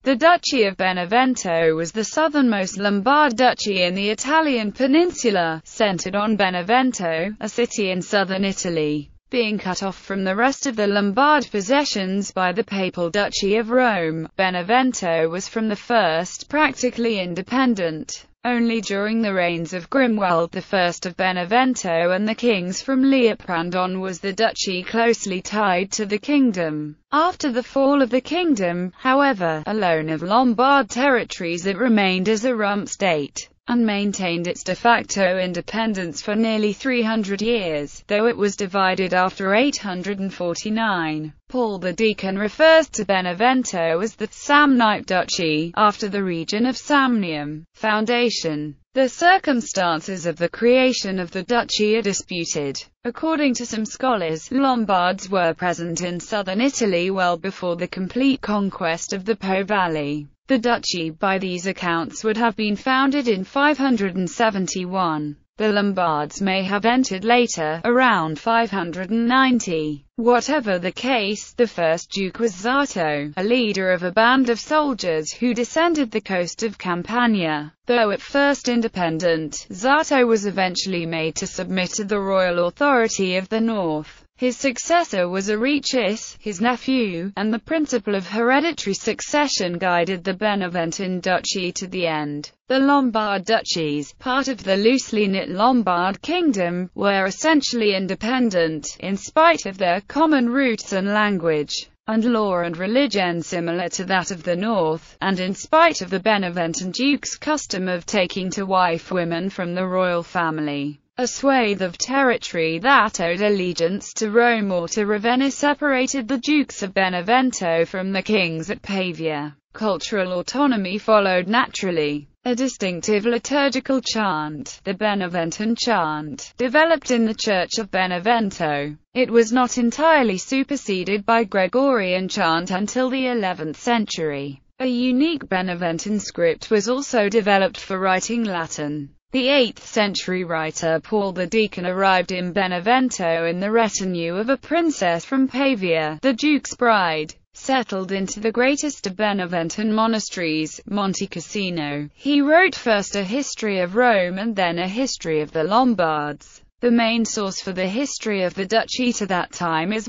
The Duchy of Benevento was the southernmost Lombard duchy in the Italian peninsula, centered on Benevento, a city in southern Italy. Being cut off from the rest of the Lombard possessions by the Papal Duchy of Rome, Benevento was from the first practically independent. Only during the reigns of Grimoald I of Benevento and the kings from Liutprand on was the duchy closely tied to the kingdom. After the fall of the kingdom, however, alone of Lombard territories, it remained as a rump state, and maintained its de facto independence for nearly 300 years, though it was divided after 849. Paul the Decan refers to Benevento as the Samnite Duchy, after the region of Samnium. Foundation. The circumstances of the creation of the duchy are disputed. According to some scholars, Lombards were present in southern Italy well before the complete conquest of the Po Valley. The duchy, by these accounts, would have been founded in 571. The Lombards may have entered later, around 590. Whatever the case, the first duke was Zato, a leader of a band of soldiers who descended the coast of Campania. Though at first independent, Zato was eventually made to submit to the royal authority of the north. His successor was Arichis, his nephew, and the principle of hereditary succession guided the Beneventan duchy to the end. The Lombard duchies, part of the loosely knit Lombard kingdom, were essentially independent, in spite of their common roots and language, and law and religion similar to that of the north, and in spite of the Beneventan duke's custom of taking to wife women from the royal family. A swathe of territory that owed allegiance to Rome or to Ravenna separated the dukes of Benevento from the kings at Pavia. Cultural autonomy followed naturally. A distinctive liturgical chant, the Beneventan chant, developed in the Church of Benevento. It was not entirely superseded by Gregorian chant until the 11th century. A unique Beneventan script was also developed for writing Latin. The 8th century writer Paul the Decan arrived in Benevento in the retinue of a princess from Pavia, the duke's bride. Settled into the greatest of Beneventan monasteries, Monte Cassino, he wrote first a history of Rome and then a history of the Lombards. The main source for the history of the duchy to that time is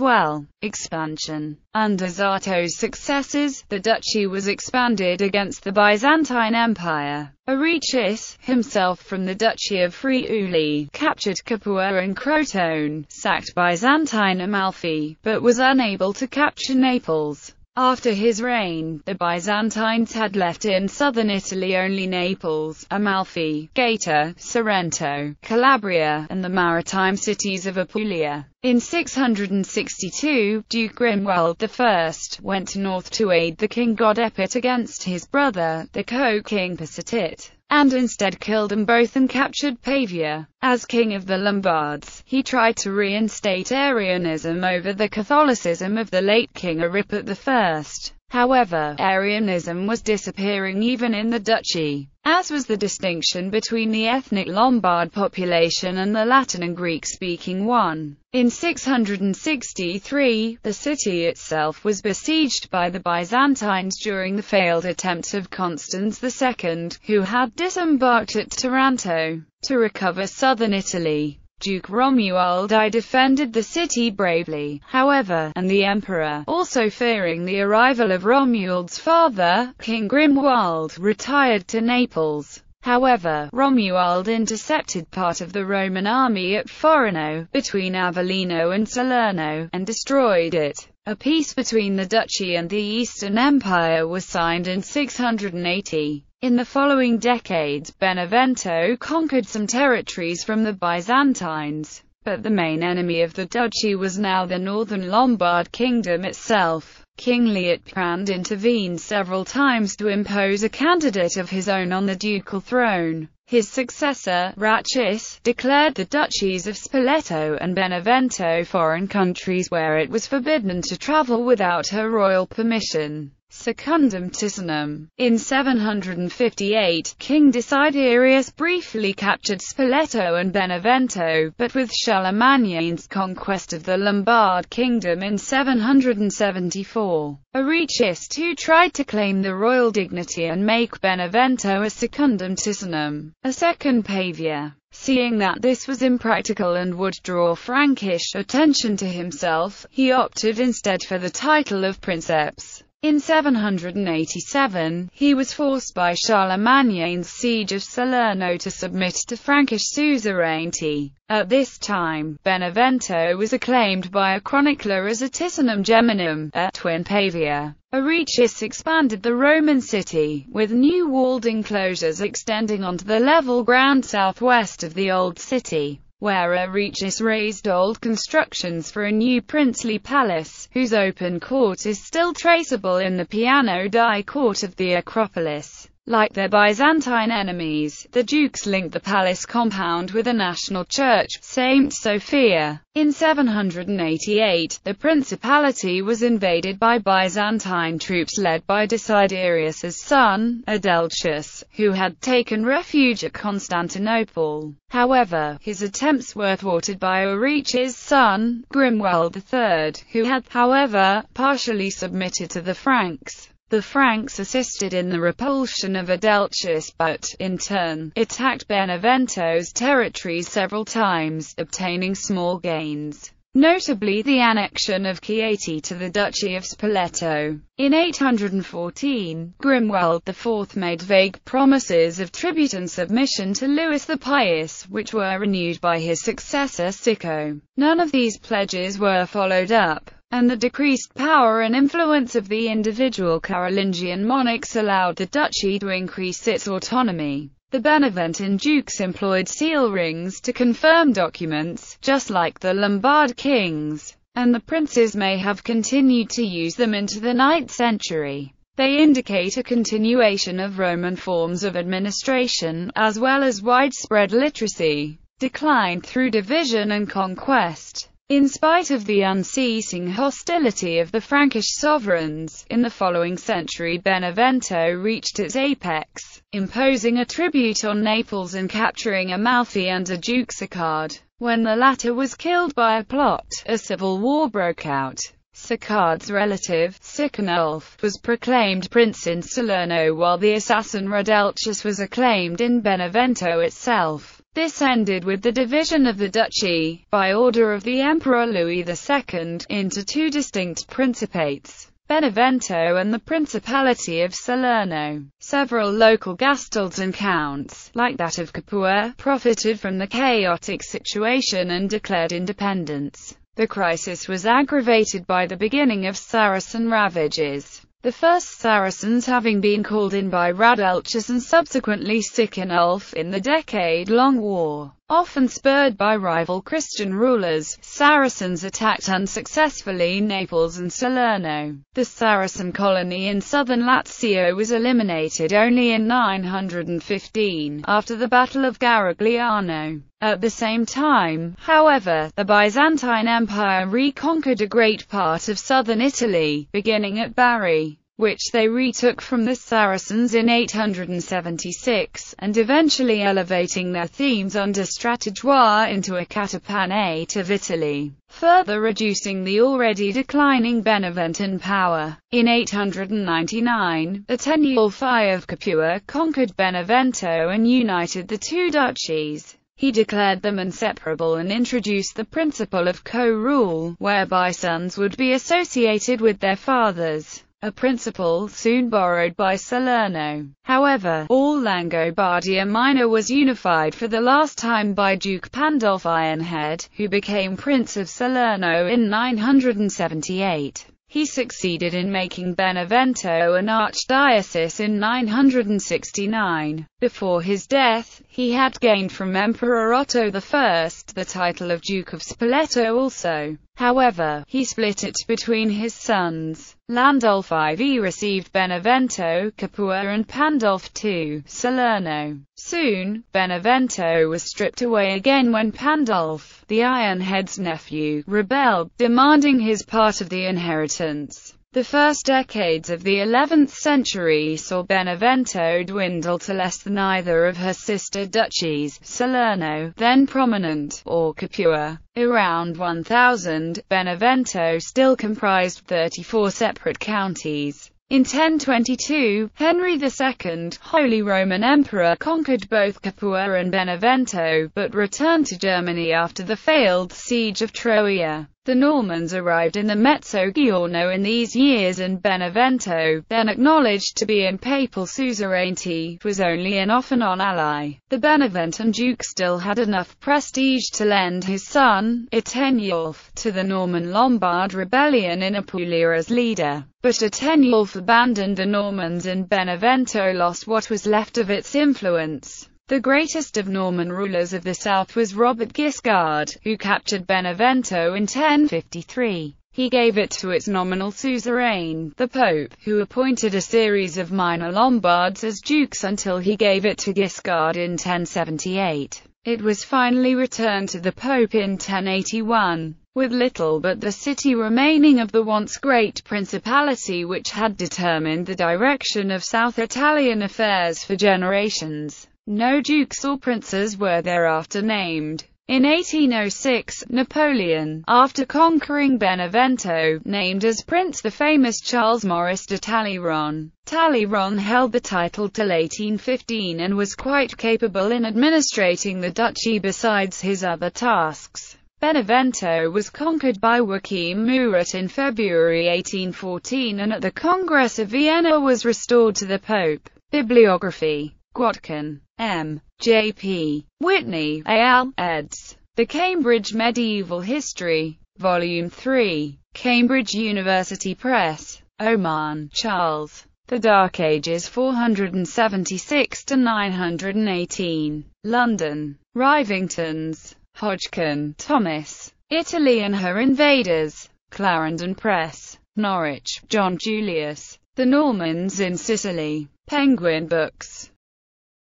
expansion. Under Zato's successors, the duchy was expanded against the Byzantine Empire. Arichis, himself from the Duchy of Friuli, captured Capua and Crotone, sacked Byzantine Amalfi, but was unable to capture Naples. After his reign, the Byzantines had left in southern Italy only Naples, Amalfi, Gaeta, Sorrento, Calabria, and the maritime cities of Apulia. In 662, Duke Grimoald I went north to aid the king Godepit against his brother, the co-king Pacitit, and instead killed them both and captured Pavia. As king of the Lombards, he tried to reinstate Arianism over the Catholicism of the late King Aripert I. However, Arianism was disappearing even in the duchy, as was the distinction between the ethnic Lombard population and the Latin and Greek-speaking one. In 663, the city itself was besieged by the Byzantines during the failed attempt of Constans II, who had disembarked at Taranto. To recover southern Italy, Duke Romuald I defended the city bravely, however, and the emperor, also fearing the arrival of Romuald's father, King Grimoald, retired to Naples. However, Romuald intercepted part of the Roman army at Forano, between Avellino and Salerno, and destroyed it. A peace between the duchy and the Eastern Empire was signed in 680. In the following decades, Benevento conquered some territories from the Byzantines, but the main enemy of the duchy was now the northern Lombard kingdom itself. King Liutprand intervened several times to impose a candidate of his own on the ducal throne. His successor, Ratchis, declared the duchies of Spoleto and Benevento foreign countries where it was forbidden to travel without her royal permission. Secundum Ticinum. In 758, King Desiderius briefly captured Spoleto and Benevento, but with Charlemagne's conquest of the Lombard kingdom in 774, Aurelius II tried to claim the royal dignity and make Benevento a secundum Ticinum, a second Pavia. Seeing that this was impractical and would draw Frankish attention to himself, he opted instead for the title of Princeps. In 787, he was forced by Charlemagne's siege of Salerno to submit to Frankish suzerainty. At this time, Benevento was acclaimed by a chronicler as a Ticinum Geminum, a twin Pavia. Aurelius expanded the Roman city, with new walled enclosures extending onto the level ground southwest of the old city, where Aurelius raised old constructions for a new princely palace, whose open court is still traceable in the Piano di Court of the Acropolis. Like their Byzantine enemies, the dukes linked the palace compound with a national church, St. Sophia. In 788, the principality was invaded by Byzantine troops led by Desiderius's son, Adelchis, who had taken refuge at Constantinople. However, his attempts were thwarted by Aurelius's son, Grimoald III, who had, however, partially submitted to the Franks. The Franks assisted in the repulsion of Adelchis but, in turn, attacked Benevento's territories several times, obtaining small gains, notably the annexion of Chieti to the Duchy of Spoleto. In 814, Grimoald IV made vague promises of tribute and submission to Louis the Pious, which were renewed by his successor Sicco. None of these pledges were followed up, and the decreased power and influence of the individual Carolingian monarchs allowed the duchy to increase its autonomy. The Beneventan dukes employed seal rings to confirm documents, just like the Lombard kings, and the princes may have continued to use them into the 9th century. They indicate a continuation of Roman forms of administration, as well as widespread literacy, declined through division and conquest. In spite of the unceasing hostility of the Frankish sovereigns, in the following century Benevento reached its apex, imposing a tribute on Naples and capturing Amalfi under Duke Sicard. When the latter was killed by a plot, a civil war broke out. Sicard's relative, Sicanulf, was proclaimed prince in Salerno while the assassin Radelchis was acclaimed in Benevento itself. This ended with the division of the duchy, by order of the Emperor Louis II, into two distinct principates, Benevento and the Principality of Salerno. Several local gastalds and counts, like that of Capua, profited from the chaotic situation and declared independence. The crisis was aggravated by the beginning of Saracen ravages. The first Saracens having been called in by Radelchis and subsequently Sicanulf in the decade-long war. Often spurred by rival Christian rulers, Saracens attacked unsuccessfully Naples and Salerno. The Saracen colony in southern Lazio was eliminated only in 915, after the Battle of Garigliano. At the same time, however, the Byzantine Empire reconquered a great part of southern Italy, beginning at Bari, which they retook from the Saracens in 876, and eventually elevating their themes under Strategoire into a catapanate of Italy, further reducing the already declining Beneventan power. In 899, Attenuolfi of Capua conquered Benevento and united the two duchies. He declared them inseparable and introduced the principle of co-rule, whereby sons would be associated with their fathers, a principle soon borrowed by Salerno. However, all Langobardia Minor was unified for the last time by Duke Pandolf Ironhead, who became Prince of Salerno in 978. He succeeded in making Benevento an archdiocese in 969. Before his death, he had gained from Emperor Otto I the title of Duke of Spoleto also. However, he split it between his sons. Landulf IV received Benevento, Capua and Pandolf II, Salerno. Soon, Benevento was stripped away again when Pandolf, the Ironhead's nephew, rebelled, demanding his part of the inheritance. The first decades of the 11th century saw Benevento dwindle to less than either of her sister duchies, Salerno, then prominent, or Capua. Around 1000, Benevento still comprised 34 separate counties. In 1022, Henry II, Holy Roman Emperor, conquered both Capua and Benevento, but returned to Germany after the failed siege of Troia. The Normans arrived in the Mezzogiorno in these years, and Benevento, then acknowledged to be in papal suzerainty, was only an off-and-on ally. The Beneventan duke still had enough prestige to lend his son, Eteniulf, to the Norman Lombard rebellion in Apulia as leader. But Eteniulf abandoned the Normans and Benevento lost what was left of its influence. The greatest of Norman rulers of the south was Robert Guiscard, who captured Benevento in 1053. He gave it to its nominal suzerain, the Pope, who appointed a series of minor Lombards as dukes until he gave it to Guiscard in 1078. It was finally returned to the Pope in 1081, with little but the city remaining of the once great principality which had determined the direction of South Italian affairs for generations. No dukes or princes were thereafter named. In 1806, Napoleon, after conquering Benevento, named as prince the famous Charles Maurice de Talleyrand. Talleyrand held the title till 1815 and was quite capable in administrating the duchy besides his other tasks. Benevento was conquered by Joachim Murat in February 1814 and at the Congress of Vienna was restored to the Pope. Bibliography. Gwodkin, M. J. P. Whitney, A.L., eds. The Cambridge Medieval History. Volume 3. Cambridge University Press. Oman, Charles. The Dark Ages 476 to 918. London. Rivingtons. Hodgkin, Thomas. Italy and Her Invaders. Clarendon Press. Norwich, John Julius. The Normans in Sicily. Penguin Books.